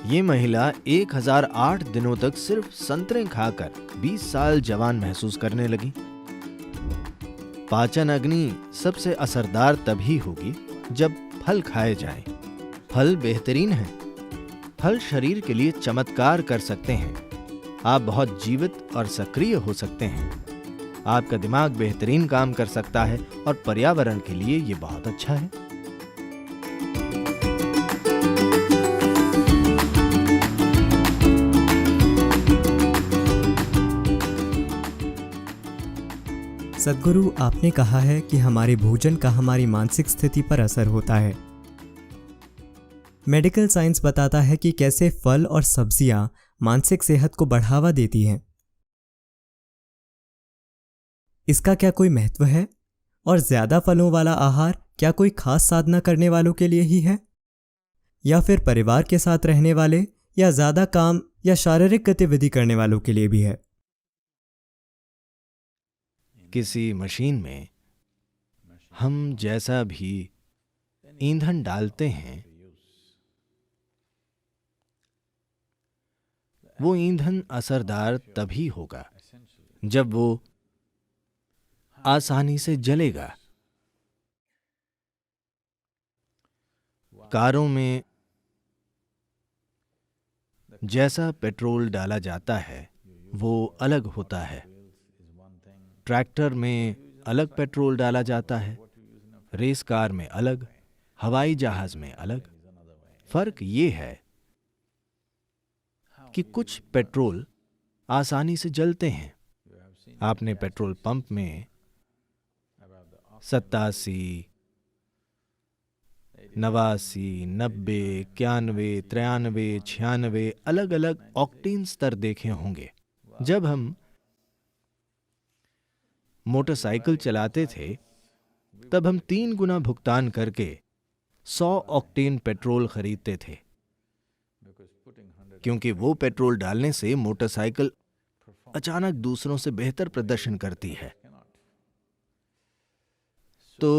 ये महिला 1008 दिनों तक सिर्फ संतरे खाकर 20 साल जवान महसूस करने लगी। पाचन अग्नि सबसे असरदार तभी होगी जब फल खाए जाएं। फल बेहतरीन हैं। फल शरीर के लिए चमत्कार कर सकते हैं। आप बहुत जीवित और सक्रिय हो सकते हैं। आपका दिमाग बेहतरीन काम कर सकता है और पर्यावरण के लिए ये बहुत अच्छा है। सद्गुरु, आपने कहा है कि हमारे भोजन का हमारी मानसिक स्थिति पर असर होता है। मेडिकल साइंस बताता है कि कैसे फल और सब्जियां मानसिक सेहत को बढ़ावा देती हैं। इसका क्या कोई महत्व है? और ज्यादा फलों वाला आहार क्या कोई खास साधना करने वालों के लिए ही है, या फिर परिवार के साथ रहने वाले या ज्यादा काम या शारीरिक गतिविधि करने वालों के लिए भी है? किसी मशीन में हम जैसा भी ईंधन डालते हैं, वो ईंधन असरदार तभी होगा जब वो आसानी से जलेगा। कारों में जैसा पेट्रोल डाला जाता है वो अलग होता है। ट्रैक्टर में अलग पेट्रोल डाला जाता है, रेस कार में अलग, हवाई जहाज में अलग। फर्क ये है कि कुछ पेट्रोल आसानी से जलते हैं। आपने पेट्रोल पंप में 87, 89, 90, 91, 93, 96 अलग अलग ऑक्टेन स्तर देखे होंगे। जब हम मोटरसाइकिल चलाते थे तब हम 3 गुना भुगतान करके 100 ऑक्टेन पेट्रोल खरीदते थे, क्योंकि वो पेट्रोल डालने से मोटरसाइकिल अचानक दूसरों से बेहतर प्रदर्शन करती है। तो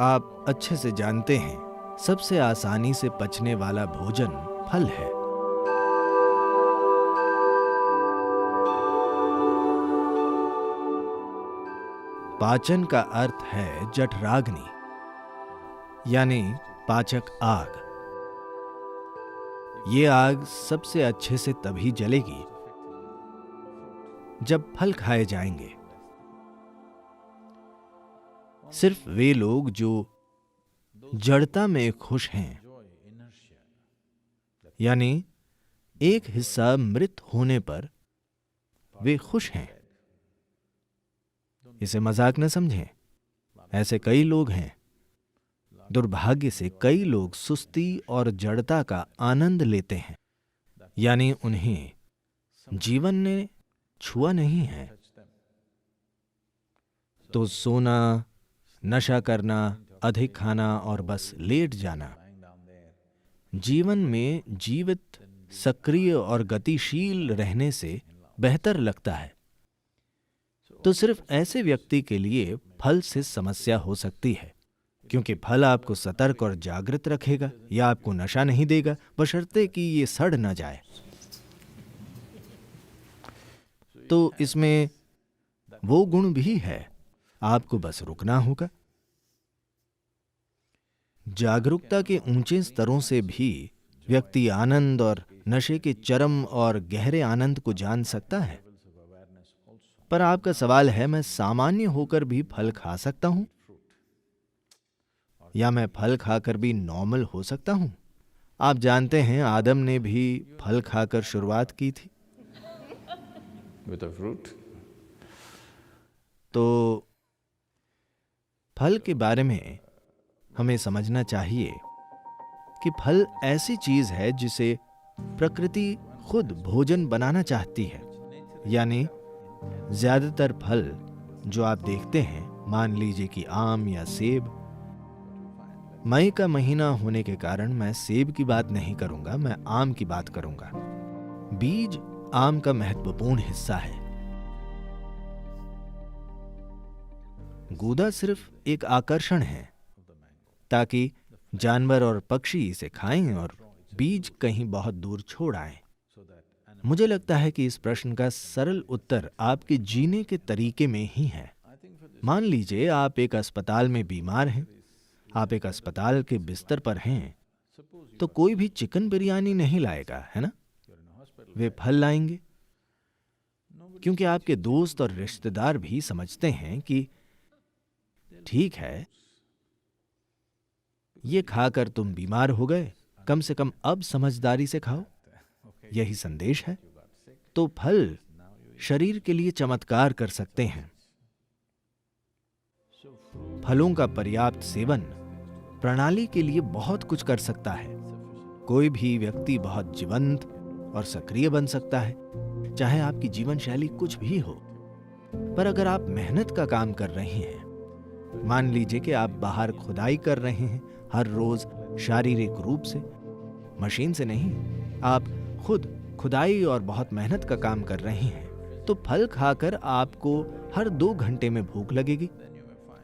आप अच्छे से जानते हैं, सबसे आसानी से पचने वाला भोजन फल है। पाचन का अर्थ है जठराग्नि, यानी पाचक आग। ये आग सबसे अच्छे से तभी जलेगी जब फल खाए जाएंगे। सिर्फ वे लोग जो जड़ता में खुश हैं, यानी एक हिस्सा मृत होने पर वे खुश हैं, इसे मजाक न समझें। ऐसे कई लोग हैं। दुर्भाग्य से कई लोग सुस्ती और जड़ता का आनंद लेते हैं, यानी उन्हें जीवन ने छुआ नहीं है। तो सोना, नशा करना, अधिक खाना और बस लेट जाना जीवन में जीवित, सक्रिय और गतिशील रहने से बेहतर लगता है। तो सिर्फ ऐसे व्यक्ति के लिए फल से समस्या हो सकती है, क्योंकि फल आपको सतर्क और जागृत रखेगा या आपको नशा नहीं देगा, बशर्ते कि ये सड़ न जाए। तो इसमें वो गुण भी है, आपको बस रुकना होगा। जागरूकता के ऊंचे स्तरों से भी व्यक्ति आनंद और नशे के चरम और गहरे आनंद को जान सकता है। पर आपका सवाल है, मैं सामान्य होकर भी फल खा सकता हूं, या मैं फल खाकर भी नॉर्मल हो सकता हूं? आप जानते हैं, आदम ने भी फल खाकर शुरुआत की थी। With a fruit. तो फल के बारे में हमें समझना चाहिए कि फल ऐसी चीज है जिसे प्रकृति खुद भोजन बनाना चाहती है। यानी ज्यादातर फल जो आप देखते हैं, मान लीजिए कि आम या सेब, मई का महीना होने के कारण मैं सेब की बात नहीं करूंगा, मैं आम की बात करूंगा। बीज आम का महत्वपूर्ण हिस्सा है। गूदा सिर्फ एक आकर्षण है, ताकि जानवर और पक्षी इसे खाएं और बीज कहीं बहुत दूर छोड़ आएं। मुझे लगता है कि इस प्रश्न का सरल उत्तर आपके जीने के तरीके में ही है। मान लीजिए आप एक अस्पताल में बीमार हैं, आप एक अस्पताल के बिस्तर पर हैं, तो कोई भी चिकन बिरयानी नहीं लाएगा, है ना? वे फल लाएंगे, क्योंकि आपके दोस्त और रिश्तेदार भी समझते हैं कि ठीक है, ये खाकर तुम बीमार हो गए, कम से कम अब समझदारी से खाओ। यही संदेश है। तो फल शरीर के लिए चमत्कार कर सकते हैं। फलों का पर्याप्त सेवन प्रणाली के लिए बहुत कुछ कर सकता है। कोई भी व्यक्ति बहुत जीवंत और सक्रिय बन सकता है, चाहे आपकी जीवन शैली कुछ भी हो। पर अगर आप मेहनत का काम कर रहे हैं, मान लीजिए कि आप बाहर खुदाई कर रहे हैं हर रोज शारीरिक रूप से, मशीन से नहीं, आप खुद खुदाई और बहुत मेहनत का काम कर रहे हैं, तो फल खाकर आपको हर 2 घंटे में भूख लगेगी,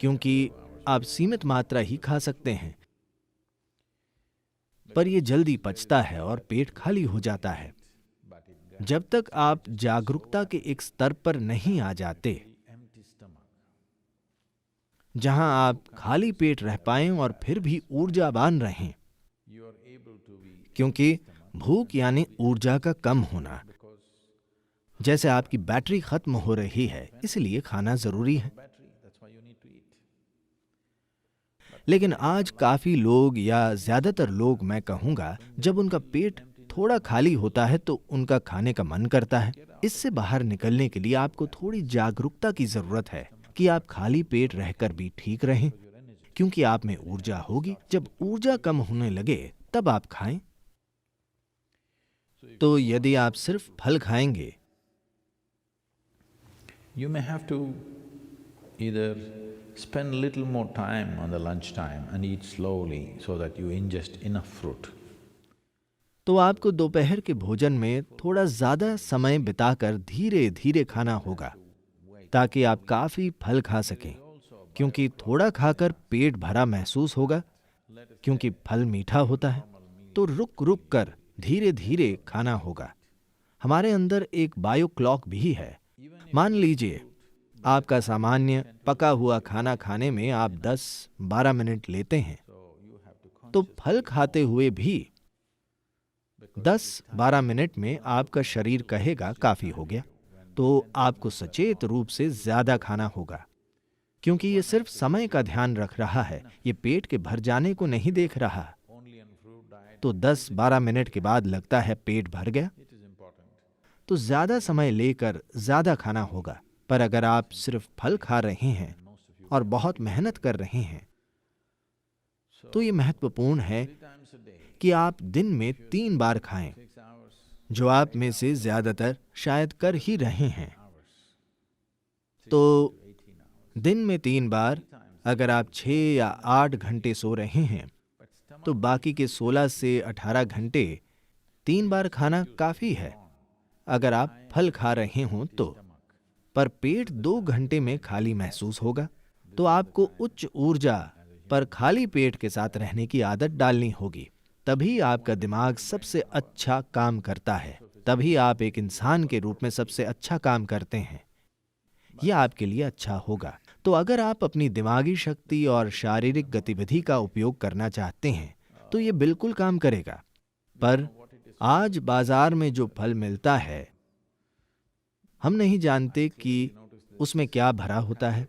क्योंकि आप सीमित मात्रा ही खा सकते हैं। पर यह जल्दी पचता है और पेट खाली हो जाता है। जब तक आप जागरूकता के एक स्तर पर नहीं आ जाते जहां आप खाली पेट रह पाएं और फिर भी ऊर्जावान रहें, क्योंकि भूख यानी ऊर्जा का कम होना। जैसे आपकी बैटरी खत्म हो रही है, इसलिए खाना जरूरी है। लेकिन आज काफी लोग, या ज्यादातर लोग मैं कहूंगा, जब उनका पेट थोड़ा खाली होता है तो उनका खाने का मन करता है। इससे बाहर निकलने के लिए आपको थोड़ी जागरूकता की जरूरत है कि आप खाली पेट रहकर भी ठीक रहें, क्योंकि आप में ऊर्जा होगी। जब ऊर्जा कम होने लगे तब आप खाएं। तो यदि आप सिर्फ फल खाएंगे, You may have to either spend little more time on the lunch time and eat slowly so that you ingest enough fruit. तो आपको दोपहर के भोजन में थोड़ा ज्यादा समय बिताकर धीरे धीरे खाना होगा, ताकि आप काफी फल खा सकें, क्योंकि थोड़ा खाकर पेट भरा महसूस होगा, क्योंकि फल मीठा होता है। तो रुक रुक कर धीरे धीरे खाना होगा। हमारे अंदर एक बायो क्लॉक भी है। मान लीजिए आपका सामान्य पका हुआ खाना खाने में आप 10-12 मिनट लेते हैं, तो फल खाते हुए भी 10-12 मिनट में आपका शरीर कहेगा काफी हो गया। तो आपको सचेत रूप से ज्यादा खाना होगा, क्योंकि ये सिर्फ समय का ध्यान रख रहा है, ये पेट के भर जाने को नहीं देख रहा। तो 10-12 मिनट के बाद लगता है पेट भर गया, तो ज्यादा समय लेकर ज्यादा खाना होगा। पर अगर आप सिर्फ फल खा रहे हैं और बहुत मेहनत कर रहे हैं, तो ये महत्वपूर्ण है कि आप दिन में 3 बार खाएं, जो आप में से ज्यादातर शायद कर ही रहे हैं। तो दिन में 3 बार, अगर आप 6 या 8 घंटे सो रहे हैं, तो बाकी के 16 से 18 घंटे 3 बार खाना काफी है, अगर आप फल खा रहे हों तो। पर पेट 2 घंटे में खाली महसूस होगा, तो आपको उच्च ऊर्जा पर खाली पेट के साथ रहने की आदत डालनी होगी। तभी आपका दिमाग सबसे अच्छा काम करता है, तभी आप एक इंसान के रूप में सबसे अच्छा काम करते हैं। यह आपके लिए अच्छा होगा। तो अगर आप अपनी दिमागी शक्ति और शारीरिक गतिविधि का उपयोग करना चाहते हैं, तो यह बिल्कुल काम करेगा। पर आज बाजार में जो फल मिलता है, हम नहीं जानते कि उसमें क्या भरा होता है।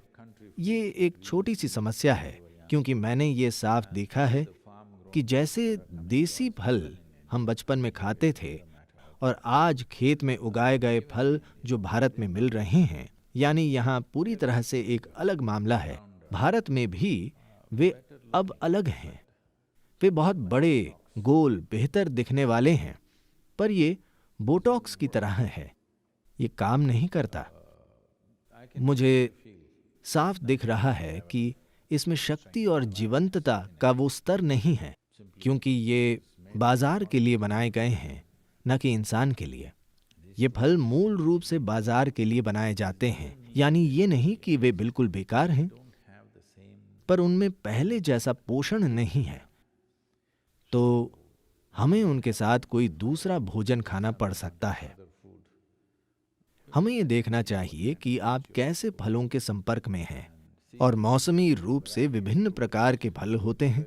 ये एक छोटी सी समस्या है, क्योंकि मैंने ये साफ देखा है कि जैसे देसी फल हम बचपन में खाते थे और आज खेत में उगाए गए फल जो भारत में मिल रहे हैं, यानी यहाँ पूरी तरह से एक अलग मामला है। भारत में भी वे अब अलग हैं। वे बहुत बड़े, गोल, बेहतर दिखने वाले हैं, पर ये बोटॉक्स की तरह है, ये काम नहीं करता। मुझे साफ दिख रहा है कि इसमें शक्ति और जीवंतता का वो स्तर नहीं है, क्योंकि ये बाजार के लिए बनाए गए हैं, न कि इंसान के लिए। ये फल मूल रूप से बाजार के लिए बनाए जाते हैं, यानी ये नहीं कि वे बिल्कुल बेकार हैं, पर उनमें पहले जैसा पोषण नहीं है। तो हमें उनके साथ कोई दूसरा भोजन खाना पड़ सकता है। हमें ये देखना चाहिए कि आप कैसे फलों के संपर्क में हैं, और मौसमी रूप से विभिन्न प्रकार के फल होते हैं।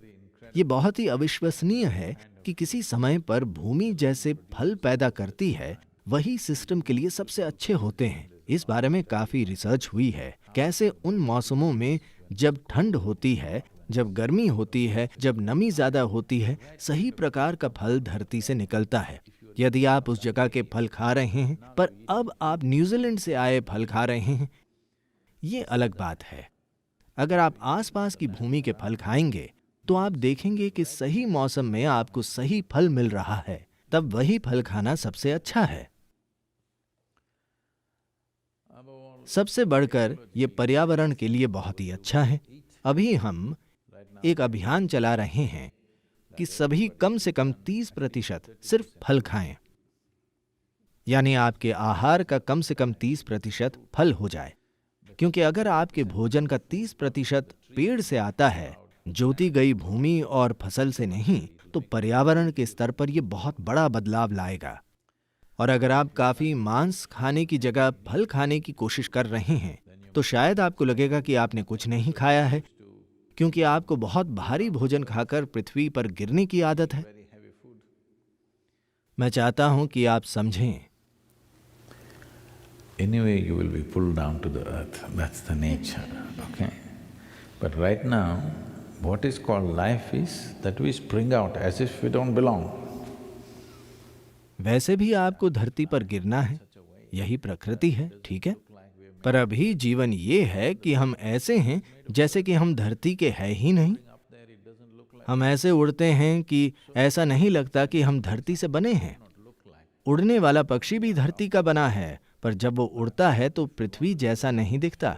ये बहुत ही अविश्वसनीय है कि किसी समय पर भूमि जैसे फल पैदा करती है, वही सिस्टम के लिए सबसे अच्छे होते हैं। इस बारे में काफी रिसर्च हुई है, कैसे उन मौसमों में जब ठंड होती है, जब गर्मी होती है, जब नमी ज्यादा होती है, सही प्रकार का फल धरती से निकलता है। यदि आप उस जगह के फल खा रहे हैं, पर अब आप न्यूजीलैंड से आए फल खा रहे हैं, ये अलग बात है। अगर आप आसपास की भूमि के फल खाएंगे तो आप देखेंगे कि सही मौसम में आपको सही फल मिल रहा है, तब वही फल खाना सबसे अच्छा है। सबसे बढ़कर ये पर्यावरण के लिए बहुत ही अच्छा है। अभी हम एक अभियान चला रहे हैं कि सभी कम से कम 30% सिर्फ फल खाएं, यानी आपके आहार का कम से कम 30% फल हो जाए। क्योंकि अगर आपके भोजन का 30% पेड़ से आता है, जोती गई भूमि और फसल से नहीं, तो पर्यावरण के स्तर पर यह बहुत बड़ा बदलाव लाएगा। और अगर आप काफी मांस खाने की जगह फल खाने की कोशिश कर रहे हैं, तो शायद आपको लगेगा कि आपने कुछ नहीं खाया है, क्योंकि आपको बहुत भारी भोजन खाकर पृथ्वी पर गिरने की आदत है। मैं चाहता हूं कि आप समझें। Anyway, you will be pulled down to the earth. That's the nature, okay? But right now, what is called life is that we spring out as if we don't belong. वैसे भी आपको धरती पर गिरना है, यही प्रकृति है, ठीक है? पर अभी जीवन ये है कि हम ऐसे हैं जैसे कि हम धरती के हैं ही नहीं। हम ऐसे उड़ते हैं कि ऐसा नहीं लगता कि हम धरती से बने हैं। उड़ने वाला पक्षी भी धरती का बना है, पर जब वो उड़ता है तो पृथ्वी जैसा नहीं दिखता।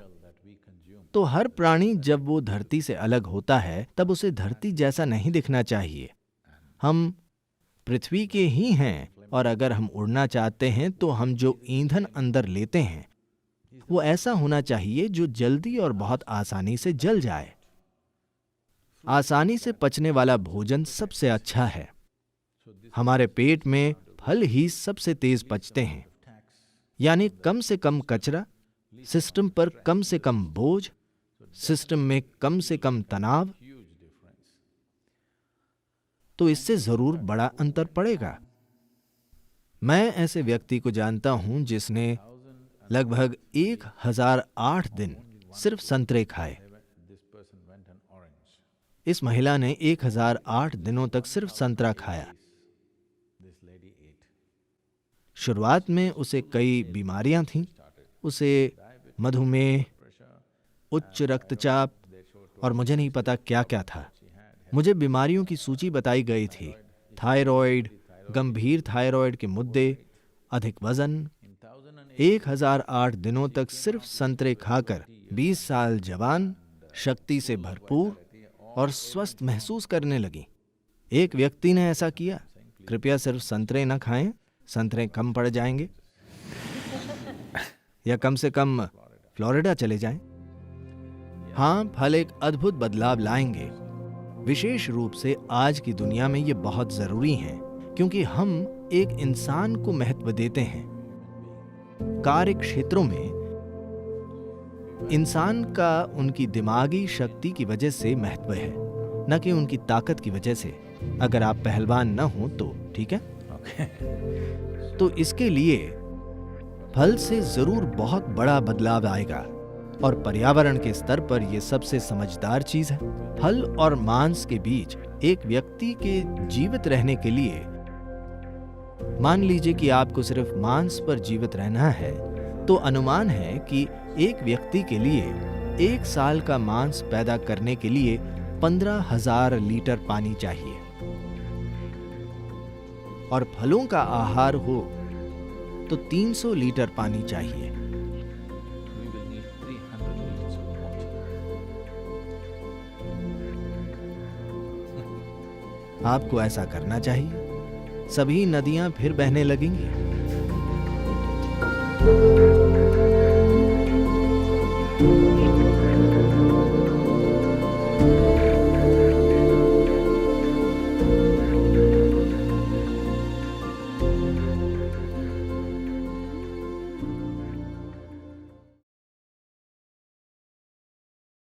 तो हर प्राणी जब वो धरती से अलग होता है, तब उसे धरती जैसा नहीं दिखना चाहिए। हम पृथ्वी के ही हैं, और अगर हम उड़ना चाहते हैं तो हम जो ईंधन अंदर लेते हैं वो ऐसा होना चाहिए जो जल्दी और बहुत आसानी से जल जाए। आसानी से पचने वाला भोजन सबसे अच्छा है। हमारे पेट में फल ही सबसे तेज पचते हैं, यानी कम से कम कचरा, सिस्टम पर कम से कम बोझ, सिस्टम में कम से कम तनाव। तो इससे जरूर बड़ा अंतर पड़ेगा। मैं ऐसे व्यक्ति को जानता हूं जिसने लगभग 1008 दिन सिर्फ संतरे खाए। इस महिला ने 1008 दिनों तक सिर्फ संतरा खाया। शुरुआत में उसे कई बीमारियां थीं। उसे मधुमेह, उच्च रक्तचाप और मुझे नहीं पता क्या क्या था। मुझे बीमारियों की सूची बताई गई थी। थायराइड, गंभीर थायराइड के मुद्दे, अधिक वजन। 1008 दिनों तक सिर्फ संतरे खाकर 20 साल जवान, शक्ति से भरपूर और स्वस्थ महसूस करने लगी। एक व्यक्ति ने ऐसा किया। कृपया सिर्फ संतरे न खाएं, संतरे कम पड़ जाएंगे, या कम से कम फ्लोरिडा चले जाएं। हाँ, फल एक अद्भुत बदलाव लाएंगे। विशेष रूप से आज की दुनिया में ये बहुत जरूरी है, क्योंकि हम एक इंसान को महत्व देते हैं। कार्य क्षेत्रों में इंसान का उनकी दिमागी शक्ति की वजह से महत्व है, न कि उनकी ताकत की वजह से। अगर आप पहलवान न हो तो ठीक है। तो इसके लिए फल से जरूर बहुत बड़ा बदलाव आएगा, और पर्यावरण के स्तर पर यह सबसे समझदार चीज है। फल और मांस के बीच एक व्यक्ति के जीवित रहने के लिए, मान लीजिए कि आपको सिर्फ मांस पर जीवित रहना है, तो अनुमान है कि एक व्यक्ति के लिए 1 साल का मांस पैदा करने के लिए 15,000 लीटर पानी चाहिए। और फलों का आहार हो तो 300 लीटर पानी चाहिए। आपको ऐसा करना चाहिए। सभी नदियां फिर बहने लगेंगी।